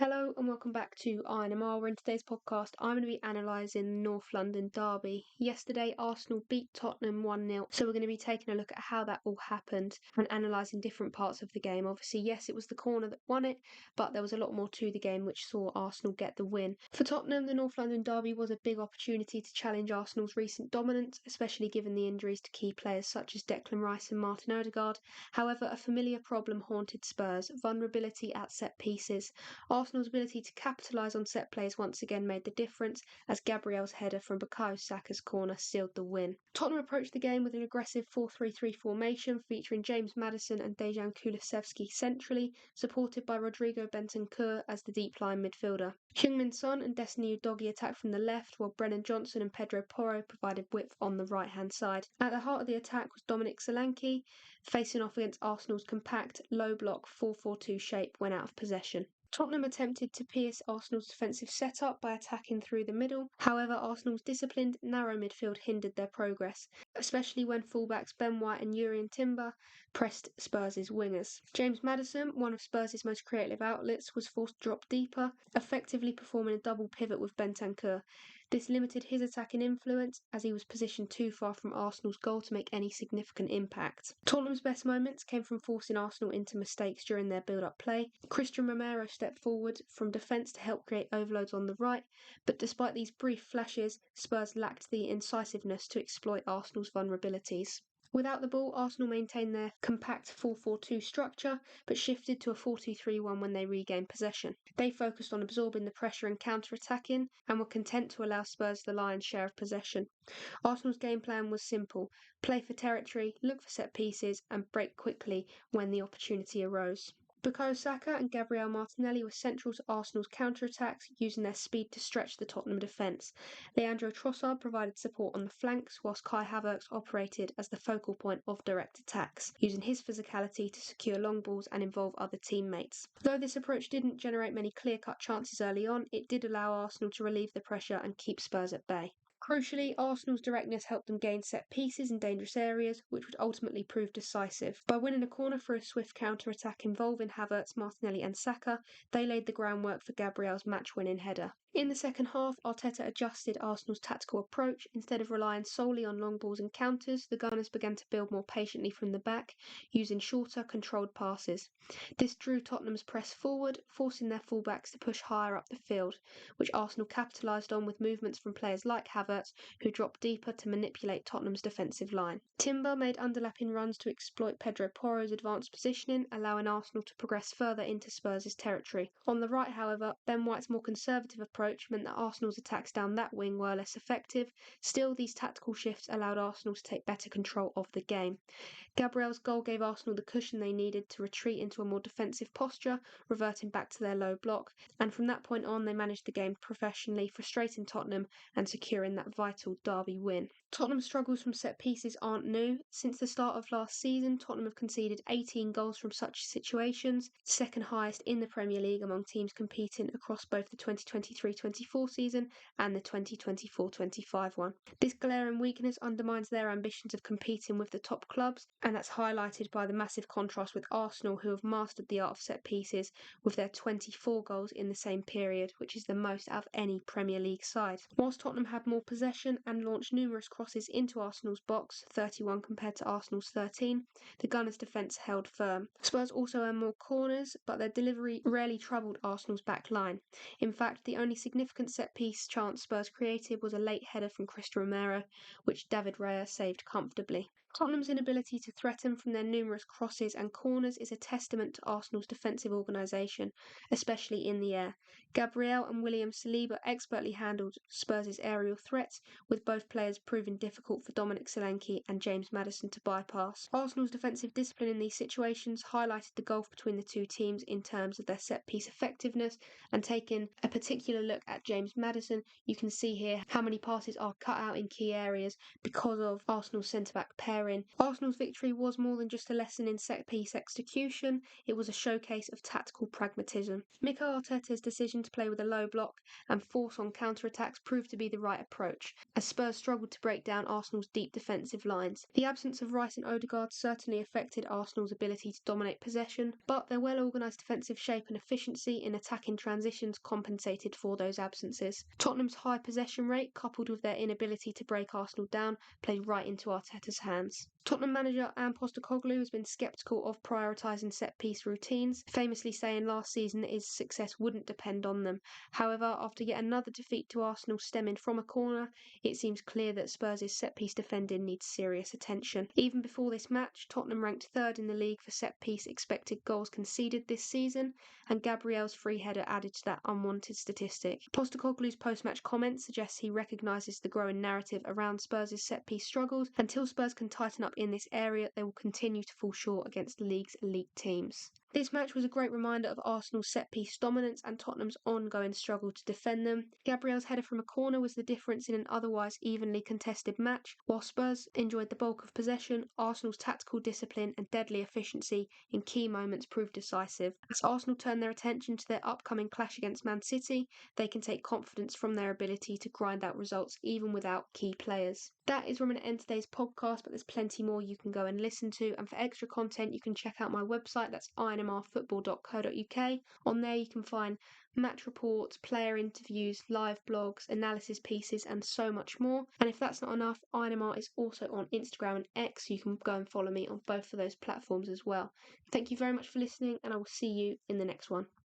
Hello and welcome back to INMR, where in today's podcast I'm going to be analysing the North London derby. Yesterday Arsenal beat Tottenham 1-0, so we're going to be taking a look at how that all happened and analysing different parts of the game. Obviously, yes, it was the corner that won it, but there was a lot more to the game which saw Arsenal get the win. For Tottenham, the North London derby was a big opportunity to challenge Arsenal's recent dominance, especially given the injuries to key players such as Declan Rice and Martin Odegaard. However, a familiar problem haunted Spurs: vulnerability at set pieces. Arsenal's ability to capitalise on set plays once again made the difference, as Gabriel's header from Bukayo Saka's corner sealed the win. Tottenham approached the game with an aggressive 4-3-3 formation featuring James Maddison and Dejan Kulusevski centrally, supported by Rodrigo Bentancur as the deep line midfielder. Heung-min Son and Destiny Udogie attacked from the left, while Brennan Johnson and Pedro Porro provided width on the right-hand side. At the heart of the attack was Dominic Solanke, facing off against Arsenal's compact, low-block 4-4-2 shape when out of possession. Tottenham attempted to pierce Arsenal's defensive setup by attacking through the middle. However, Arsenal's disciplined, narrow midfield hindered their progress, especially when fullbacks Ben White and Jurrien Timber pressed Spurs' wingers. James Maddison, one of Spurs' most creative outlets, was forced to drop deeper, effectively performing a double pivot with Bentancur. This limited his attacking influence, as he was positioned too far from Arsenal's goal to make any significant impact. Tottenham's best moments came from forcing Arsenal into mistakes during their build-up play. Christian Romero stepped forward from defence to help create overloads on the right, but despite these brief flashes, Spurs lacked the incisiveness to exploit Arsenal's vulnerabilities. Without the ball, Arsenal maintained their compact 4-4-2 structure, but shifted to a 4-2-3-1 when they regained possession. They focused on absorbing the pressure and counter-attacking, and were content to allow Spurs the lion's share of possession. Arsenal's game plan was simple: play for territory, look for set pieces, and break quickly when the opportunity arose. Bukayo Saka and Gabriel Martinelli were central to Arsenal's counter-attacks, using their speed to stretch the Tottenham defence. Leandro Trossard provided support on the flanks, whilst Kai Havertz operated as the focal point of direct attacks, using his physicality to secure long balls and involve other teammates. Though this approach didn't generate many clear-cut chances early on, it did allow Arsenal to relieve the pressure and keep Spurs at bay. Crucially, Arsenal's directness helped them gain set pieces in dangerous areas, which would ultimately prove decisive. By winning a corner for a swift counter-attack involving Havertz, Martinelli and Saka, they laid the groundwork for Gabriel's match-winning header. In the second half, Arteta adjusted Arsenal's tactical approach. Instead of relying solely on long balls and counters, the Gunners began to build more patiently from the back, using shorter, controlled passes. This drew Tottenham's press forward, forcing their fullbacks to push higher up the field, which Arsenal capitalised on with movements from players like Havertz, who dropped deeper to manipulate Tottenham's defensive line. Timber made underlapping runs to exploit Pedro Porro's advanced positioning, allowing Arsenal to progress further into Spurs' territory. On the right, however, Ben White's more conservative approach meant that Arsenal's attacks down that wing were less effective. Still, these tactical shifts allowed Arsenal to take better control of the game. Gabriel's goal gave Arsenal the cushion they needed to retreat into a more defensive posture, reverting back to their low block, and from that point on they managed the game professionally, frustrating Tottenham and securing that vital derby win. Tottenham's struggles from set pieces aren't new. Since the start of last season, Tottenham have conceded 18 goals from such situations, second highest in the Premier League among teams competing across both the 2023-24 season and the 2024-25 one. This glaring weakness undermines their ambitions of competing with the top clubs, and that's highlighted by the massive contrast with Arsenal, who have mastered the art of set pieces with their 24 goals in the same period, which is the most out of any Premier League side. Whilst Tottenham had more possession and launched numerous crosses into Arsenal's box, 31 compared to Arsenal's 13, the Gunners' defence held firm. Spurs also earned more corners, but their delivery rarely troubled Arsenal's back line. In fact, the only significant set-piece chance Spurs created was a late header from Christian Romero, which David Raya saved comfortably. Tottenham's inability to threaten from their numerous crosses and corners is a testament to Arsenal's defensive organisation, especially in the air. Gabriel and William Saliba expertly handled Spurs' aerial threats, with both players proving difficult for Dominic Solanke and James Maddison to bypass. Arsenal's defensive discipline in these situations highlighted the gulf between the two teams in terms of their set-piece effectiveness, and taking a particular look at James Maddison, you can see here how many passes are cut out in key areas because of Arsenal's centre-back pairing therein. Arsenal's victory was more than just a lesson in set-piece execution, it was a showcase of tactical pragmatism. Mikel Arteta's decision to play with a low block and force on counter-attacks proved to be the right approach, as Spurs struggled to break down Arsenal's deep defensive lines. The absence of Rice and Odegaard certainly affected Arsenal's ability to dominate possession, but their well-organised defensive shape and efficiency in attacking transitions compensated for those absences. Tottenham's high possession rate, coupled with their inability to break Arsenal down, played right into Arteta's hands. Tottenham manager Ange Postecoglou has been sceptical of prioritising set-piece routines, famously saying last season that his success wouldn't depend on them. However, after yet another defeat to Arsenal stemming from a corner, it seems clear that Spurs' set-piece defending needs serious attention. Even before this match, Tottenham ranked third in the league for set-piece expected goals conceded this season, and Gabriel's free header added to that unwanted statistic. Postecoglou's post-match comments suggest he recognises the growing narrative around Spurs' set-piece struggles. Until Spurs can tighten up in this area, they will continue to fall short against the league's elite teams. This match was a great reminder of Arsenal's set-piece dominance and Tottenham's ongoing struggle to defend them. Gabriel's header from a corner was the difference in an otherwise evenly contested match. While Spurs enjoyed the bulk of possession, Arsenal's tactical discipline and deadly efficiency in key moments proved decisive. As Arsenal turn their attention to their upcoming clash against Man City, they can take confidence from their ability to grind out results even without key players. That is where I'm going to end today's podcast, but there's plenty more you can go and listen to. And for extra content, you can check out my website, that's inmrfootball.co.uk. On there you can find match reports, player interviews, live blogs, analysis pieces, and so much more. And if that's not enough, INMR is also on Instagram and X, so you can go and follow me on both of those platforms as well. Thank you very much for listening, and I will see you in the next one.